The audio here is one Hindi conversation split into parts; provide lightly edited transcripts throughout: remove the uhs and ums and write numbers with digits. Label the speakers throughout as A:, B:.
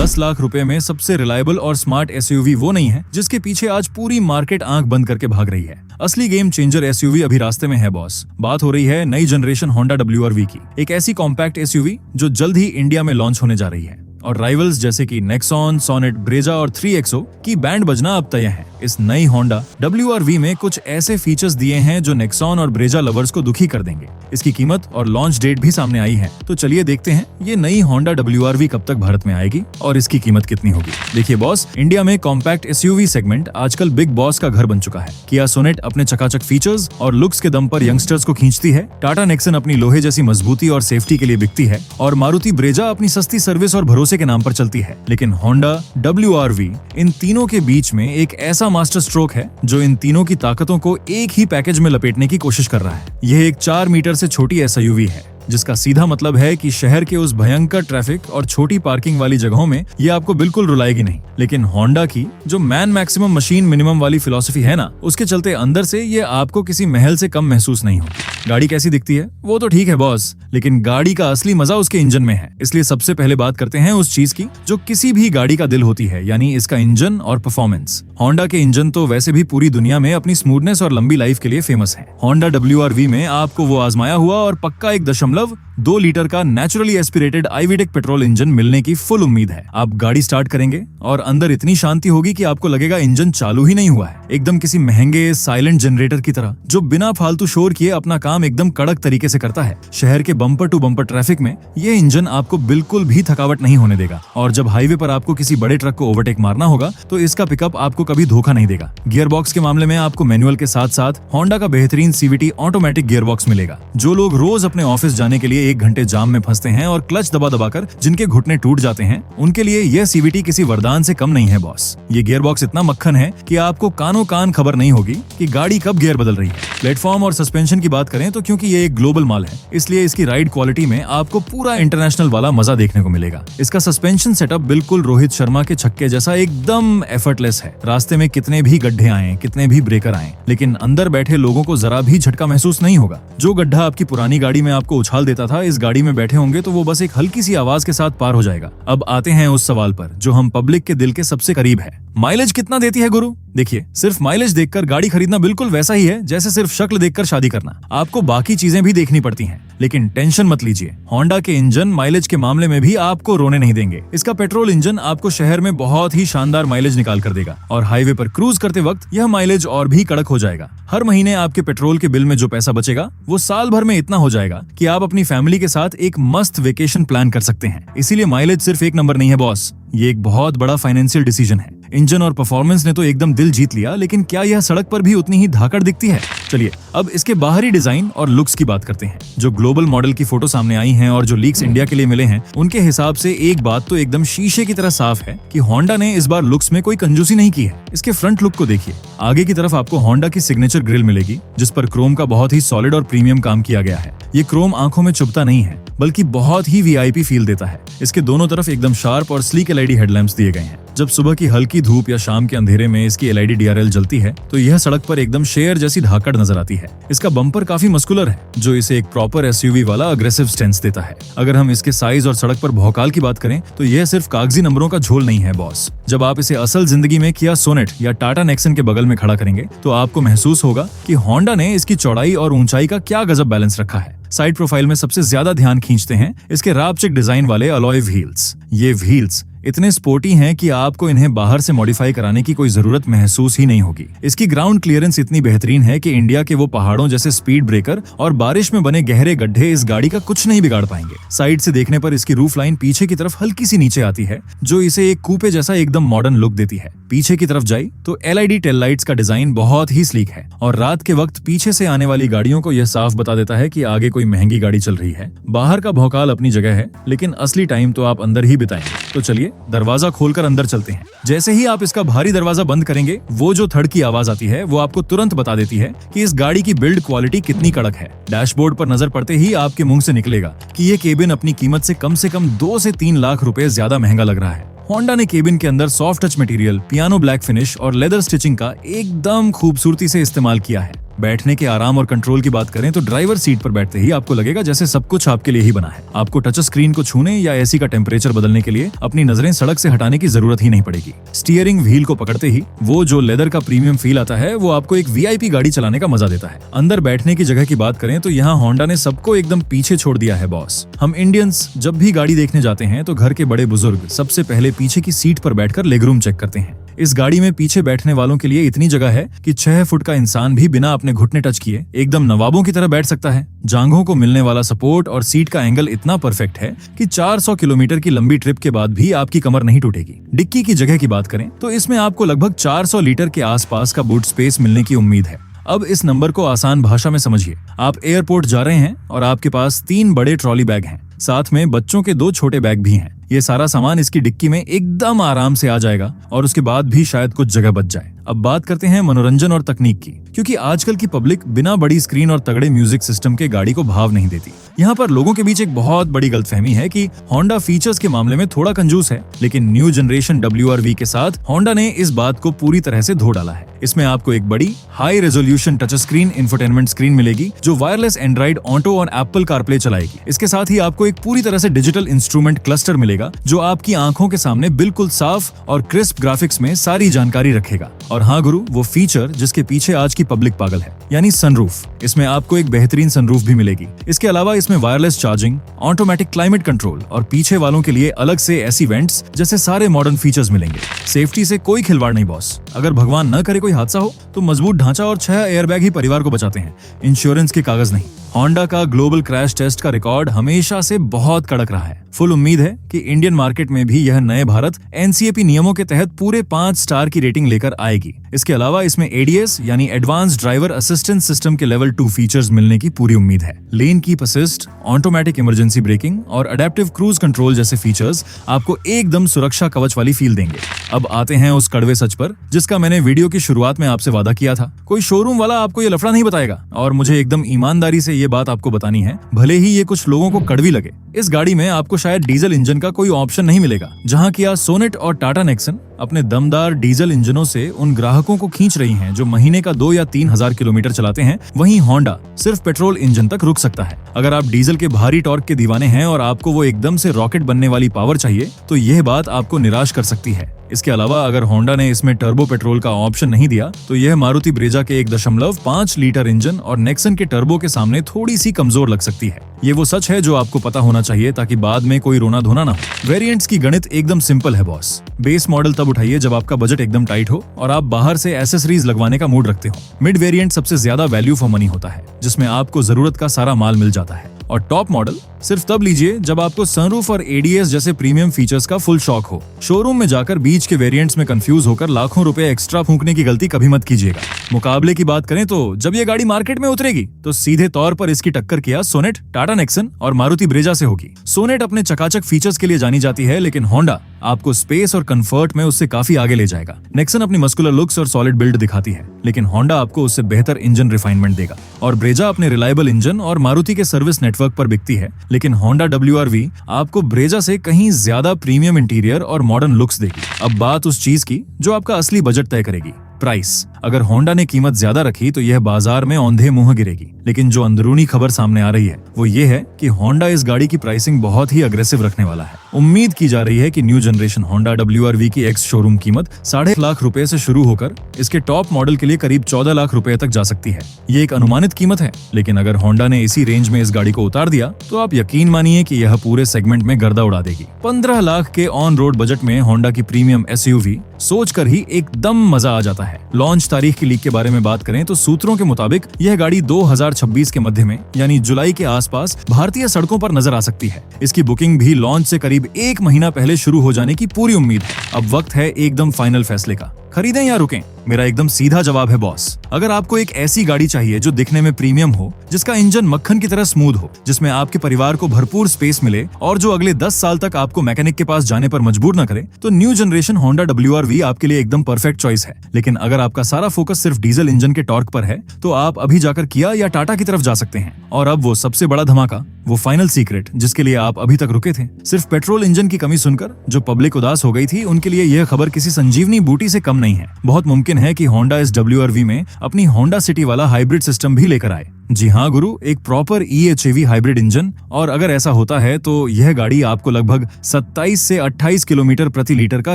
A: 10 लाख रुपए में सबसे रिलायबल और स्मार्ट एसयूवी वो नहीं है जिसके पीछे आज पूरी मार्केट आंख बंद करके भाग रही है। असली गेम चेंजर एसयूवी अभी रास्ते में है बॉस। बात हो रही है नई जनरेशन होंडा WRV की, एक ऐसी कॉम्पैक्ट एसयूवी जो जल्द ही इंडिया में लॉन्च होने जा रही है और राइवल्स जैसे कि नेक्सॉन, सोनेट, ब्रेजा और 3XO की बैंड बजना अब तय है। इस नई होंडा WRV में कुछ ऐसे फीचर्स दिए हैं जो नेक्सॉन और ब्रेजा लवर्स को दुखी कर देंगे। इसकी कीमत और लॉन्च डेट भी सामने आई है, तो चलिए देखते हैं ये नई होंडा WRV कब तक भारत में आएगी और इसकी कीमत कितनी होगी। देखिए बॉस, इंडिया में कॉम्पैक्ट एसयूवी सेगमेंट आजकल बिग बॉस का घर बन चुका है। किया सोनेट अपने चकाचक फीचर्स और लुक्स के दम पर यंगस्टर्स को खींचती है, टाटा नेक्सन अपनी लोहे जैसी मजबूती और सेफ्टी के लिए बिकती है और मारुति ब्रेजा अपनी सस्ती सर्विस और भरोसे के नाम पर चलती है। लेकिन होंडा WRV इन तीनों के बीच में एक ऐसा मास्टर स्ट्रोक है जो इन तीनों की ताकतों को एक ही पैकेज में लपेटने की कोशिश कर रहा है। यह एक 4 मीटर से छोटी एसयूवी है जिसका सीधा मतलब है कि शहर के उस भयंकर ट्रैफिक और छोटी पार्किंग वाली जगहों में ये आपको बिल्कुल रुलाएगी नहीं। लेकिन होंडा की जो मैन मैक्सिमम मशीन मिनिमम वाली फिलॉसफी है ना, उसके चलते अंदर से ये आपको किसी महल से कम महसूस नहीं होगी। गाड़ी कैसी दिखती है वो तो ठीक है बॉस, लेकिन गाड़ी का असली मजा उसके इंजन में है। इसलिए सबसे पहले बात करते हैं उस चीज की जो किसी भी गाड़ी का दिल होती है, यानी इसका इंजन और परफॉर्मेंस। होंडा के इंजन तो वैसे भी पूरी दुनिया में अपनी स्मूथनेस और लंबी लाइफ के लिए फेमस है। होंडा WRV में आपको वो आजमाया हुआ और पक्का 1.2 लीटर का naturally aspirated i-VTEC petrol engine मिलने की फुल उम्मीद है। आप गाड़ी स्टार्ट करेंगे और अंदर इतनी शांति होगी कि आपको लगेगा इंजन चालू ही नहीं हुआ है, एकदम किसी महंगे साइलेंट जनरेटर की तरह जो बिना फालतू शोर किए अपना काम एकदम कड़क तरीके से करता है। शहर के बम्पर टू बम्पर ट्रैफिक में ये इंजन आपको बिल्कुल भी थकावट नहीं होने देगा और जब हाईवे पर आपको किसी बड़े ट्रक को ओवरटेक मारना होगा तो इसका पिकअप आपको कभी धोखा नहीं देगा। गियर बॉक्स के मामले में आपको मैनुअल के साथ साथ होंडा का बेहतरीन CVT ऑटोमेटिक गियर बॉक्स मिलेगा। जो लोग रोज अपने ऑफिस जाने के लिए 1 घंटे जाम में फंसते हैं और क्लच दबा दबाकर जिनके घुटने टूट जाते हैं, उनके लिए यह CVT किसी वरदान से कम नहीं है बॉस। ये गियर बॉक्स इतना मक्खन है कि आपको कानों कान खबर नहीं होगी कि गाड़ी कब गियर बदल रही है। प्लेटफॉर्म और सस्पेंशन की बात करें तो क्योंकि ये एक ग्लोबल माल है, इसलिए इसकी राइड क्वालिटी में आपको पूरा इंटरनेशनल वाला मजा देखने को मिलेगा। इसका सस्पेंशन सेटअप बिल्कुल रोहित शर्मा के छक्के जैसा एकदम एफर्टलेस है। रास्ते में कितने भी गड्ढे आए, कितने भी ब्रेकर आए, लेकिन अंदर बैठे लोगों को जरा भी झटका महसूस नहीं होगा। जो गड्ढा आपकी पुरानी गाड़ी में आपको उछाल देता था, इस गाड़ी में बैठे होंगे तो वो बस एक हल्की सी आवाज के साथ पार हो जाएगा। अब आते हैं उस सवाल पर जो हम पब्लिक के दिल के सबसे करीब है, माइलेज कितना देती है गुरु? देखिए, सिर्फ माइलेज देखकर गाड़ी खरीदना बिल्कुल वैसा ही है जैसे सिर्फ शक्ल देखकर शादी करना। आपको बाकी चीजें भी देखनी पड़ती हैं, लेकिन टेंशन मत लीजिए, होंडा के इंजन माइलेज के मामले में भी आपको रोने नहीं देंगे। इसका पेट्रोल इंजन आपको शहर में बहुत ही शानदार माइलेज निकाल कर देगा और हाईवे पर क्रूज करते वक्त यह माइलेज और भी कड़क हो जाएगा। हर महीने आपके पेट्रोल के बिल में जो पैसा बचेगा वो साल भर में इतना हो जाएगा कि आप अपनी फैमिली के साथ एक मस्त वेकेशन प्लान कर सकते हैं। इसीलिए माइलेज सिर्फ एक नंबर नहीं है बॉस, ये एक बहुत बड़ा फाइनेंशियल डिसीजन है। इंजन और परफॉर्मेंस ने तो एकदम दिल जीत लिया, लेकिन क्या यह सड़क पर भी उतनी ही धाकड़ दिखती है? चलिए अब इसके बाहरी डिजाइन और लुक्स की बात करते हैं। जो ग्लोबल मॉडल की फोटो सामने आई हैं और जो लीक्स इंडिया के लिए मिले हैं, उनके हिसाब से एक बात तो एकदम शीशे की तरह साफ है कि होंडा ने इस बार लुक्स में कोई कंजूसी नहीं की है। इसके फ्रंट लुक को देखिए। आगे की तरफ आपको होंडा की सिग्नेचर ग्रिल मिलेगी जिस पर क्रोम का बहुत ही सॉलिड और प्रीमियम काम किया गया है। ये क्रोम आंखों में चुभता नहीं है, बल्कि बहुत ही VIP फील देता है। इसके दोनों तरफ एकदम शार्प और स्लीक LED हेडलैम्प्स दिए गए हैं। जब सुबह की हल्की धूप या शाम के अंधेरे में इसकी LED DRL जलती है तो यह सड़क पर एकदम शेर जैसी धाकड़ नजर आती है। इसका बम्पर काफी मस्कुलर है जो इसे एक प्रॉपर SUV वाला अग्रेसिव स्टेंस देता है। अगर हम इसके साइज और सड़क पर भौकाल की बात करें तो यह सिर्फ कागजी नंबरों का झोल नहीं है बॉस। जब आप इसे असल जिंदगी में किया सोनेट या टाटा नेक्सन के बगल में खड़ा करेंगे तो आपको महसूस होगा कि होंडा ने इसकी चौड़ाई और ऊंचाई का क्या गजब बैलेंस रखा है। साइड प्रोफाइल में सबसे ज्यादा ध्यान खींचते हैं इसके रापचिक डिजाइन वाले अलॉय व्हील्स। ये व्हील्स इतने स्पोर्टी हैं कि आपको इन्हें बाहर से मॉडिफाई कराने की कोई जरूरत महसूस ही नहीं होगी। इसकी ग्राउंड क्लियरेंस इतनी बेहतरीन है कि इंडिया के वो पहाड़ों जैसे स्पीड ब्रेकर और बारिश में बने गहरे गड्ढे इस गाड़ी का कुछ नहीं बिगाड़ पाएंगे। साइड से देखने पर इसकी रूफ लाइन पीछे की तरफ हल्की सी नीचे आती है जो इसे एक कूपे जैसा एकदम मॉडर्न लुक देती है। पीछे की तरफ जाए तो LED टेल लाइट्स का डिजाइन बहुत ही स्लीक है और रात के वक्त पीछे से आने वाली गाड़ियों को यह साफ बता देता है कि आगे कोई महंगी गाड़ी चल रही है। बाहर का भौकाल अपनी जगह है, लेकिन असली टाइम तो आप अंदर ही बिताएंगे। तो चलिए दरवाजा खोलकर अंदर चलते हैं। जैसे ही आप इसका भारी दरवाजा बंद करेंगे, वो जो थड़ की आवाज आती है वो आपको तुरंत बता देती है कि इस गाड़ी की बिल्ड क्वालिटी कितनी कड़क है। डैशबोर्ड पर नजर पड़ते ही आपके मुंह से निकलेगा कि ये केबिन अपनी कीमत से कम 2 से 3 लाख रुपए ज्यादा महंगा लग रहा है। होंडा ने केबिन के अंदर soft touch material, piano black finish और लेदर स्टिचिंग का एकदम खूबसूरती से इस्तेमाल किया है। बैठने के आराम और कंट्रोल की बात करें तो ड्राइवर सीट पर बैठते ही आपको लगेगा जैसे सब कुछ आपके लिए ही बना है। आपको टच स्क्रीन को छूने या एसी का टेम्परेचर बदलने के लिए अपनी नजरें सड़क से हटाने की जरूरत ही नहीं पड़ेगी। स्टीयरिंग व्हील को पकड़ते ही वो जो लेदर का प्रीमियम फील आता है वो आपको एक वीआईपी गाड़ी चलाने का मजा देता है। अंदर बैठने की जगह की बात करें तो यहाँ होंडा ने सबको एकदम पीछे छोड़ दिया है बॉस। हम इंडियंस जब भी गाड़ी देखने जाते हैं तो घर के बड़े बुजुर्ग सबसे पहले पीछे की सीट पर बैठकर लेगरूम चेक करते हैं। इस गाड़ी में पीछे बैठने वालों के लिए इतनी जगह है कि 6 फुट का इंसान भी बिना अपने घुटने टच किए एकदम नवाबों की तरह बैठ सकता है। जांघों को मिलने वाला सपोर्ट और सीट का एंगल इतना परफेक्ट है कि 400 किलोमीटर की लंबी ट्रिप के बाद भी आपकी कमर नहीं टूटेगी। डिक्की की जगह की बात करें तो इसमें आपको लगभग 400 लीटर के आसपास का बूट स्पेस मिलने की उम्मीद है। अब इस नंबर को आसान भाषा में समझिए। आप एयरपोर्ट जा रहे हैं और आपके पास 3 बड़े ट्रॉली बैग हैं, साथ में बच्चों के 2 छोटे बैग भी हैं। ये सारा सामान इसकी डिक्की में एकदम आराम से आ जाएगा और उसके बाद भी शायद कुछ जगह बच जाए। अब बात करते हैं मनोरंजन और तकनीक की, क्योंकि आजकल की पब्लिक बिना बड़ी स्क्रीन और तगड़े म्यूजिक सिस्टम के गाड़ी को भाव नहीं देती। यहाँ पर लोगों के बीच एक बहुत बड़ी गलतफहमी है कि होंडा फीचर्स के मामले में थोड़ा कंजूस है, लेकिन न्यू जनरेशन WRV के साथ होंडा ने इस बात को पूरी तरह से धो डाला है। इसमें आपको एक बड़ी high resolution touch screen infotainment screen मिलेगी जो वायरलेस एंड्रॉइड ऑटो और एप्पल कारप्ले चलाएगी। इसके साथ ही आपको एक पूरी तरह से डिजिटल इंस्ट्रूमेंट क्लस्टर मिलेगा जो आपकी आंखों के सामने बिल्कुल साफ और क्रिस्प ग्राफिक्स में सारी जानकारी रखेगा। और हाँ गुरु, वो फीचर जिसके पीछे आज की पब्लिक पागल है, यानी सनरूफ। इसमें आपको एक बेहतरीन सनरूफ भी मिलेगी। इसके अलावा इसमें wireless charging, automatic climate control और पीछे वालों के लिए अलग से एसी वेंट्स जैसे सारे मॉडर्न फीचर्स मिलेंगे। सेफ्टी से कोई खिलवाड़ नहीं बॉस। अगर भगवान न करे कोई हादसा हो तो मजबूत ढांचा और 6 एयरबैग ही परिवार को बचाते हैं, इंश्योरेंस के कागज नहीं। होंडा का ग्लोबल क्रैश टेस्ट का रिकॉर्ड हमेशा से बहुत कड़क रहा है। फुल उम्मीद है कि इंडियन मार्केट में भी यह नए भारत NCAP नियमों के तहत पूरे 5 स्टार की रेटिंग लेकर आएगी। इसके अलावा इसमें ADS यानी एडवांस्ड ड्राइवर असिस्टेंस सिस्टम के लेवल 2 फीचर्स मिलने की पूरी उम्मीद है। Lane keep assist, automatic emergency breaking और अडेप्टिव क्रूज कंट्रोल जैसे फीचर्स आपको एकदम सुरक्षा कवच वाली फील देंगे। अब आते हैं उस कड़वे सच पर जिसका मैंने वीडियो की शुरुआत में आपसे वादा किया था। कोई शोरूम वाला आपको ये लफड़ा नहीं बताएगा और मुझे एकदम ईमानदारी से ये बात आपको बतानी है, भले ही ये कुछ लोगों को कड़वी लगे। इस गाड़ी में आपको शायद डीजल इंजन का कोई ऑप्शन नहीं मिलेगा। जहां किया सोनेट और टाटा नेक्सन अपने दमदार डीजल इंजनों से उन ग्राहकों को खींच रही हैं जो महीने का 2 या 3 हजार किलोमीटर चलाते हैं, वहीं होंडा सिर्फ पेट्रोल इंजन तक रुक सकता है। अगर आप डीजल के भारी टॉर्क के दीवाने हैं और आपको वो एकदम से रॉकेट बनने वाली पावर चाहिए तो यह बात आपको निराश कर सकती है। इसके अलावा अगर होंडा ने इसमें टर्बो पेट्रोल का ऑप्शन नहीं दिया तो यह मारुति ब्रेजा के 1.5 लीटर इंजन और नेक्सन के टर्बो के सामने थोड़ी सी कमजोर लग सकती है। ये वो सच है जो आपको पता होना चाहिए ताकि बाद में कोई रोना धोना ना हो। वेरिएंट्स की गणित एकदम सिंपल है बॉस। बेस मॉडल तब उठाइए जब आपका बजट एकदम टाइट हो और आप बाहर से एसेसरीज लगवाने का मूड रखते हो। मिड वेरिएंट सबसे ज्यादा वैल्यू फॉर मनी होता है, जिसमें आपको जरूरत का सारा माल मिल जाता है। और टॉप मॉडल सिर्फ तब लीजिए जब आपको सनरूफ और ADS जैसे प्रीमियम फीचर्स का फुल शौक हो। शोरूम में जाकर बीच के वेरिएंट्स में कंफ्यूज होकर लाखों रुपए एक्स्ट्रा फूंकने की गलती कभी मत कीजिएगा। मुकाबले की बात करें तो जब ये गाड़ी मार्केट में उतरेगी तो सीधे तौर पर इसकी टक्कर किया सोनेट, टाटा नेक्सन और मारुति ब्रेजा से होगी। सोनेट अपने चकाचक फीचर्स के लिए जानी जाती है, लेकिन होंडा आपको स्पेस और कंफर्ट में उससे काफी आगे ले जाएगा। नेक्सन अपनी मस्कुलर लुक्स और सॉलिड बिल्ड दिखाती है, लेकिन होंडा आपको उससे बेहतर इंजन रिफाइनमेंट देगा। और ब्रेजा अपने रिलायबल इंजन और मारुति के सर्विस नेटवर्क पर बिकती है, लेकिन होंडा WRV आपको ब्रेजा से कहीं ज्यादा प्रीमियम इंटीरियर और मॉडर्न लुक्स देगी। अब बात उस चीज की जो आपका असली बजट तय करेगी, प्राइस। अगर होंडा ने कीमत ज्यादा रखी तो यह बाजार में औंधे मुंह गिरेगी, लेकिन जो अंदरूनी खबर सामने आ रही है वो ये है कि होंडा इस गाड़ी की प्राइसिंग बहुत ही अग्रेसिव रखने वाला है। उम्मीद की जा रही है कि न्यू जनरेशन होंडा WRV की एक्स शोरूम कीमत 7.5 लाख रुपए से शुरू होकर इसके टॉप मॉडल के लिए करीब 14 लाख रुपए तक जा सकती है। ये एक अनुमानित कीमत है, लेकिन अगर होंडा ने इसी रेंज में इस गाड़ी को उतार दिया तो आप यकीन मानिए कि यह पूरे सेगमेंट में गर्दा उड़ा देगी। 15 लाख के ऑन रोड बजट में होंडा की प्रीमियम SUV सोचकर ही एकदम मजा आ जाता है। लॉन्च तारीख की लीक के बारे में बात करें तो सूत्रों के मुताबिक यह गाड़ी 2026 के मध्य में यानी जुलाई के आसपास भारतीय सड़कों पर नजर आ सकती है। इसकी बुकिंग भी लॉन्च से करीब 1 महीना पहले शुरू हो जाने की पूरी उम्मीद है। अब वक्त है एकदम फाइनल फैसले का, खरीदें या रुकें? मेरा एकदम सीधा जवाब है बॉस, अगर आपको एक ऐसी गाड़ी चाहिए जो दिखने में प्रीमियम हो, जिसका इंजन मक्खन की तरह स्मूथ हो, जिसमें आपके परिवार को भरपूर स्पेस मिले और जो अगले 10 साल तक आपको मैकेनिक के पास जाने पर मजबूर न करे, तो न्यू जनरेशन होंडा WRV आपके लिए एकदम परफेक्ट चॉइस है। लेकिन अगर आपका सारा फोकस सिर्फ डीजल इंजन के टॉर्क पर है तो आप अभी जाकर किया या टाटा की तरफ जा सकते हैं। और अब वो सबसे बड़ा धमाका, वो फाइनल सीक्रेट जिसके लिए आप अभी तक रुके थे। सिर्फ पेट्रोल इंजन की कमी सुनकर जो पब्लिक उदास हो गई थी, उनके लिए यह खबर किसी संजीवनी बूटी से कम नहीं है। बहुत मुमकिन है कि होंडा इस WRV में अपनी होंडा सिटी वाला हाइब्रिड सिस्टम भी लेकर आए। जी हाँ गुरु, एक प्रॉपर EHEV हाइब्रिड इंजन। और अगर ऐसा होता है तो यह गाड़ी आपको लगभग 27 से 28 किलोमीटर प्रति लीटर का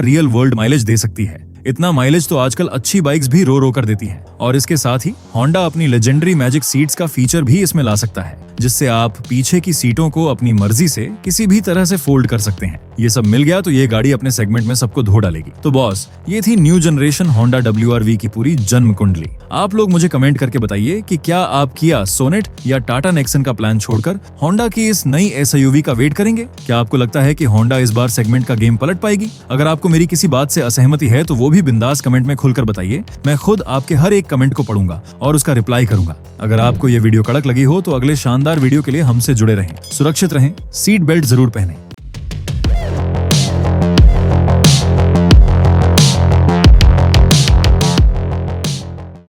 A: रियल वर्ल्ड माइलेज दे सकती है। इतना माइलेज तो आजकल अच्छी बाइक्स भी रो रो कर देती हैं। और इसके साथ ही होंडा अपनी लेजेंडरी मैजिक सीट्स का फीचर भी इसमें ला सकता है, जिससे आप पीछे की सीटों को अपनी मर्जी से किसी भी तरह से फोल्ड कर सकते हैं। ये सब मिल गया तो ये गाड़ी अपने सेगमेंट में सबको धो डालेगी। तो बॉस, ये थी न्यू जनरेशन होंडा WRV की पूरी जन्म कुंडली। आप लोग मुझे कमेंट करके बताइए कि क्या आप किया सोनेट या टाटा नेक्सन का प्लान छोड़कर होंडा की इस नई SUV का वेट करेंगे? क्या आपको लगता है कि होंडा इस बार सेगमेंट का गेम पलट पाएगी? अगर आपको मेरी किसी बात से असहमति है तो वो भी बिंदास कमेंट में खुलकर बताइए। मैं खुद आपके हर एक कमेंट को पढ़ूंगा और उसका रिप्लाई करूंगा। अगर आपको ये वीडियो कड़क लगी हो तो अगले शानदार वीडियो के लिए हमसे जुड़े रहें, सुरक्षित रहें, सीट बेल्ट जरूर पहनें।